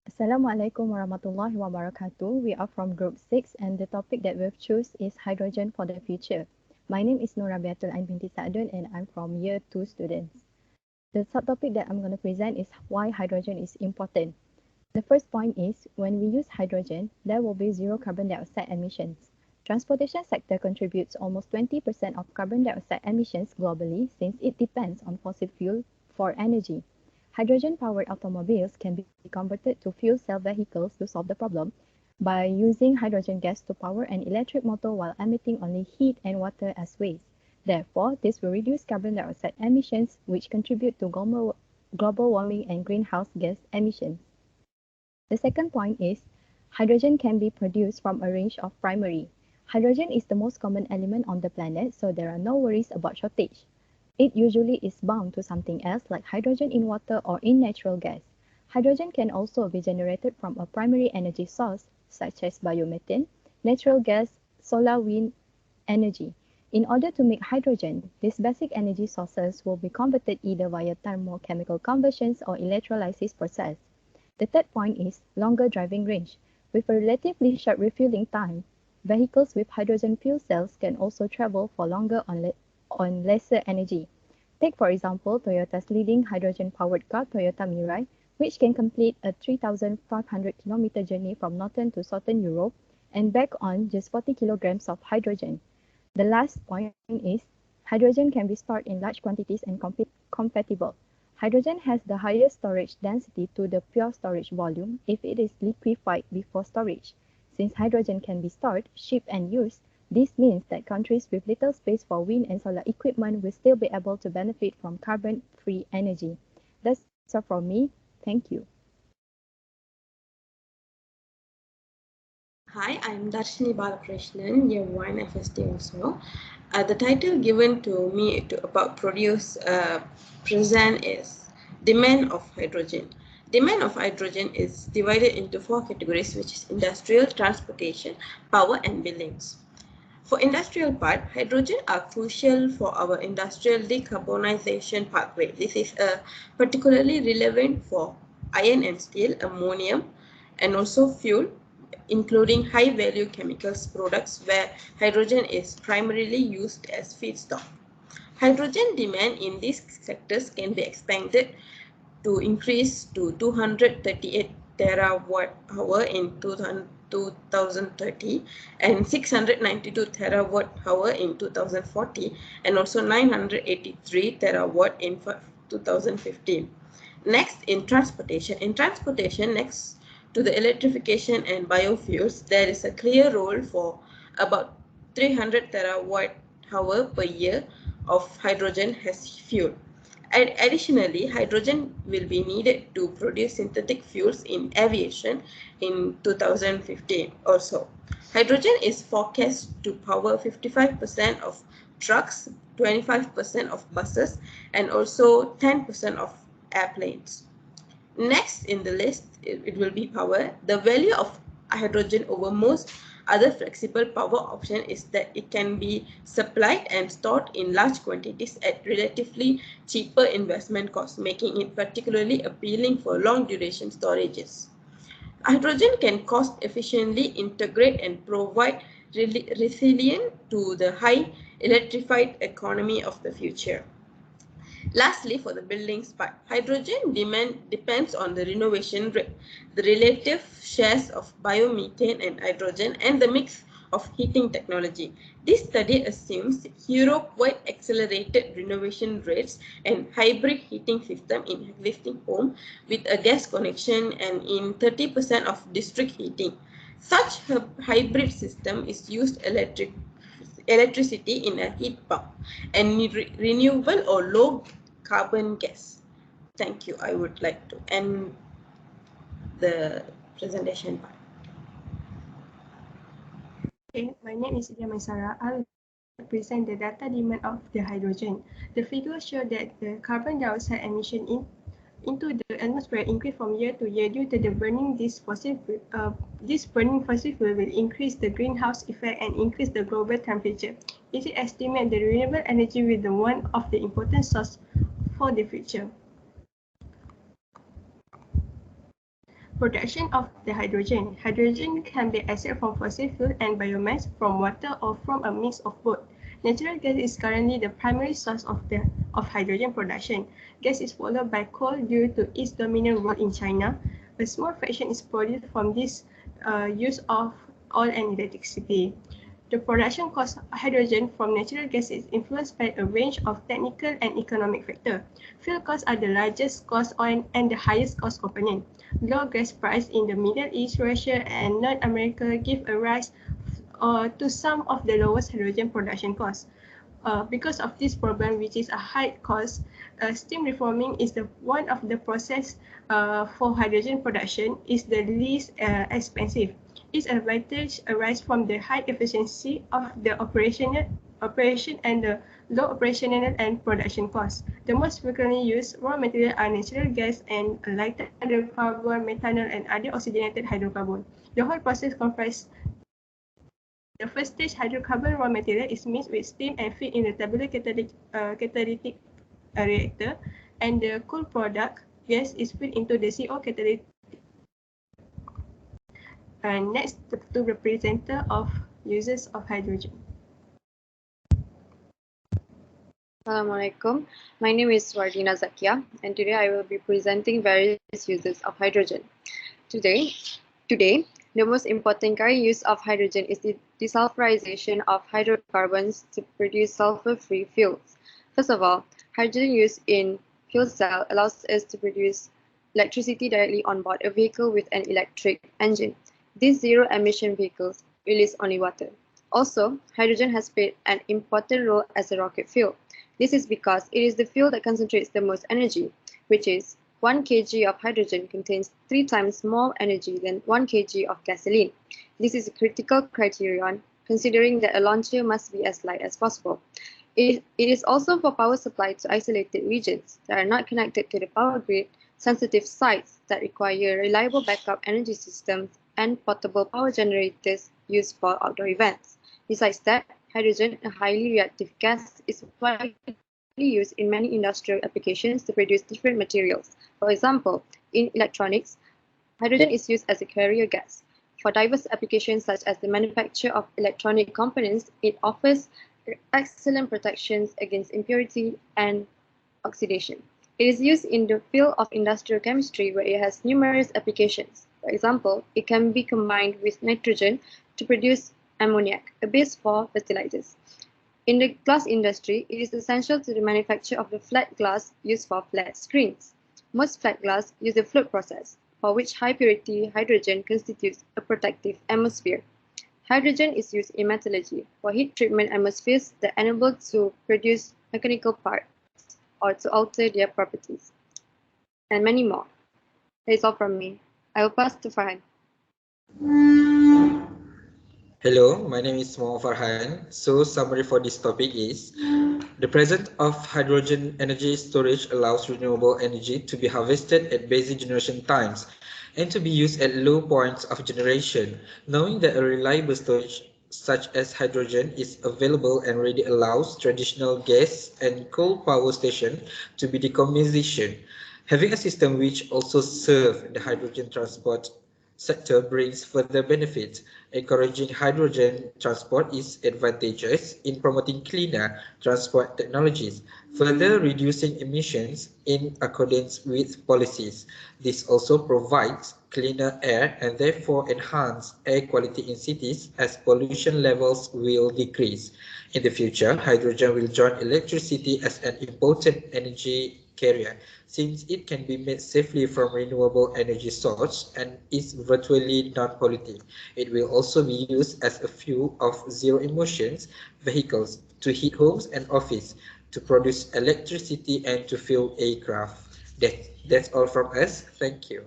Assalamualaikum warahmatullahi wabarakatuh. We are from Group 6 and the topic that we've choose is hydrogen for the future. My name is Nurabiatul Ain binti Sa'dun and I'm from Year 2 students. The subtopic that I'm going to present is why hydrogen is important. The first point is when we use hydrogen, there will be zero carbon dioxide emissions. Transportation sector contributes almost 20% of carbon dioxide emissions globally since it depends on fossil fuel for energy. Hydrogen-powered automobiles can be converted to fuel cell vehicles to solve the problem by using hydrogen gas to power an electric motor while emitting only heat and water as waste. Therefore, this will reduce carbon dioxide emissions, which contribute to global warming and greenhouse gas emissions. The second point is hydrogen can be produced from a range of primary. Hydrogen is the most common element on the planet, so there are no worries about shortage. It usually is bound to something else like hydrogen in water or in natural gas. Hydrogen can also be generated from a primary energy source such as biomethane, natural gas, solar wind energy. In order to make hydrogen, these basic energy sources will be converted either via thermochemical conversions or electrolysis process. The third point is longer driving range. With a relatively short refueling time, vehicles with hydrogen fuel cells can also travel for longer on lesser energy. Take for example Toyota's leading hydrogen-powered car Toyota Mirai, which can complete a 3,500-kilometer journey from northern to southern Europe and back on just 40 kilograms of hydrogen. The last point is hydrogen can be stored in large quantities and compatible. Hydrogen has the highest storage density to the pure storage volume if it is liquefied before storage. Since hydrogen can be stored, shipped and used, this means that countries with little space for wind and solar equipment will still be able to benefit from carbon-free energy. That's all from me. Thank you. Hi, I'm Darshini Balakrishnan, Year 1 FSD also. The title given to me about produce present is Demand of Hydrogen. Demand of hydrogen is divided into four categories, which is industrial, transportation, power, and buildings. For industrial part, hydrogen are crucial for our industrial decarbonization pathway. This is particularly relevant for iron and steel, ammonium, and also fuel, including high-value chemicals products where hydrogen is primarily used as feedstock. Hydrogen demand in these sectors can be expanded to increase to 238 terawatt hour in 2030 and 692 terawatt hour in 2040 and also 983 terawatt in 2015. Next, in transportation. In transportation, next to the electrification and biofuels, there is a clear role for about 300 terawatt hour per year of hydrogen as fuel. Additionally, hydrogen will be needed to produce synthetic fuels in aviation in 2015 also. Hydrogen is forecast to power 55% of trucks, 25% of buses, and also 10% of airplanes. Next in the list, it will be power. The value of hydrogen over most other flexible power option is that it can be supplied and stored in large quantities at relatively cheaper investment costs, making it particularly appealing for long duration storages. Hydrogen can cost efficiently integrate and provide resilience to the high electrified economy of the future. Lastly, for the buildings part, hydrogen demand depends on the renovation rate, the relative shares of biomethane and hydrogen, and the mix of heating technology. This study assumes Europe-wide accelerated renovation rates and hybrid heating system in existing home with a gas connection and in 30% of district heating. Such a hybrid system is used electricity in a heat pump and renewable or low carbon gas. Thank you. I would like to end the presentation part. Okay, my name is Ilya Maisara. I will present the data demand of the hydrogen. The figures show that the carbon dioxide emission into the atmosphere increase from year to year due to the burning this burning fossil fuel will increase the greenhouse effect and increase the global temperature. It is estimated that renewable energy will be one of the important sources for the future. Production of the hydrogen. Hydrogen can be extracted from fossil fuel and biomass, from water, or from a mix of both. Natural gas is currently the primary source of hydrogen production. Gas is followed by coal due to its dominant role in China. A small fraction is produced from this use of oil and electricity. The production cost of hydrogen from natural gas is influenced by a range of technical and economic factors. Fuel costs are the largest cost and the highest cost component. Low gas price in the Middle East, Russia, and North America give a rise to some of the lowest hydrogen production costs. Because of this problem, which is a high cost, steam reforming is one of the process for hydrogen production is the least expensive. Its advantage arise from the high efficiency of the operation and the low operational and production costs. The most frequently used raw materials are natural gas and lighter hydrocarbon, methanol, and other oxygenated hydrocarbon. The whole process comprises the first stage hydrocarbon raw material is mixed with steam and feed in the tubular catalytic reactor, and the cool product gas is fed into the CO catalytic. And next, the two representatives of users of hydrogen. Assalamualaikum. My name is Wardina Zakia, and today I will be presenting various uses of hydrogen. Today, the most important current use of hydrogen is the desulfurization of hydrocarbons to produce sulfur-free fuels. First of all, hydrogen used in fuel cell allows us to produce electricity directly on board a vehicle with an electric engine. These zero-emission vehicles release only water. Also, hydrogen has played an important role as a rocket fuel. This is because it is the fuel that concentrates the most energy, which is 1 kg of hydrogen contains 3 times more energy than 1 kg of gasoline. This is a critical criterion, considering that a launcher must be as light as possible. It is also for power supply to isolated regions that are not connected to the power grid, sensitive sites that require reliable backup energy systems, and portable power generators used for outdoor events. Besides that, hydrogen, a highly reactive gas, is widely used in many industrial applications to produce different materials. For example, in electronics, hydrogen is used as a carrier gas. For diverse applications such as the manufacture of electronic components, it offers excellent protections against impurity and oxidation. It is used in the field of industrial chemistry where it has numerous applications. For example, it can be combined with nitrogen to produce ammoniac, a base for fertilizers. In the glass industry, it is essential to the manufacture of the flat glass used for flat screens. Most flat glass use the float process, for which high purity hydrogen constitutes a protective atmosphere. Hydrogen is used in metallurgy for heat treatment atmospheres that enable to produce mechanical parts or to alter their properties, and many more. That is all from me. I will pass to Farhan. Hello, my name is Mo Farhan. So summary for this topic is the presence of hydrogen energy storage allows renewable energy to be harvested at basic generation times and to be used at low points of generation. Knowing that a reliable storage such as hydrogen is available and ready allows traditional gas and coal power station to be decommissioned. Having a system which also serves the hydrogen transport sector brings further benefits. Encouraging hydrogen transport is advantageous in promoting cleaner transport technologies, further reducing emissions in accordance with policies. This also provides cleaner air and therefore enhance air quality in cities as pollution levels will decrease. In the future, hydrogen will join electricity as an important energy carrier, since it can be made safely from renewable energy source and is virtually non-polluting. It will also be used as a fuel of zero-emissions vehicles to heat homes and office, to produce electricity and to fuel aircraft. That's all from us. Thank you.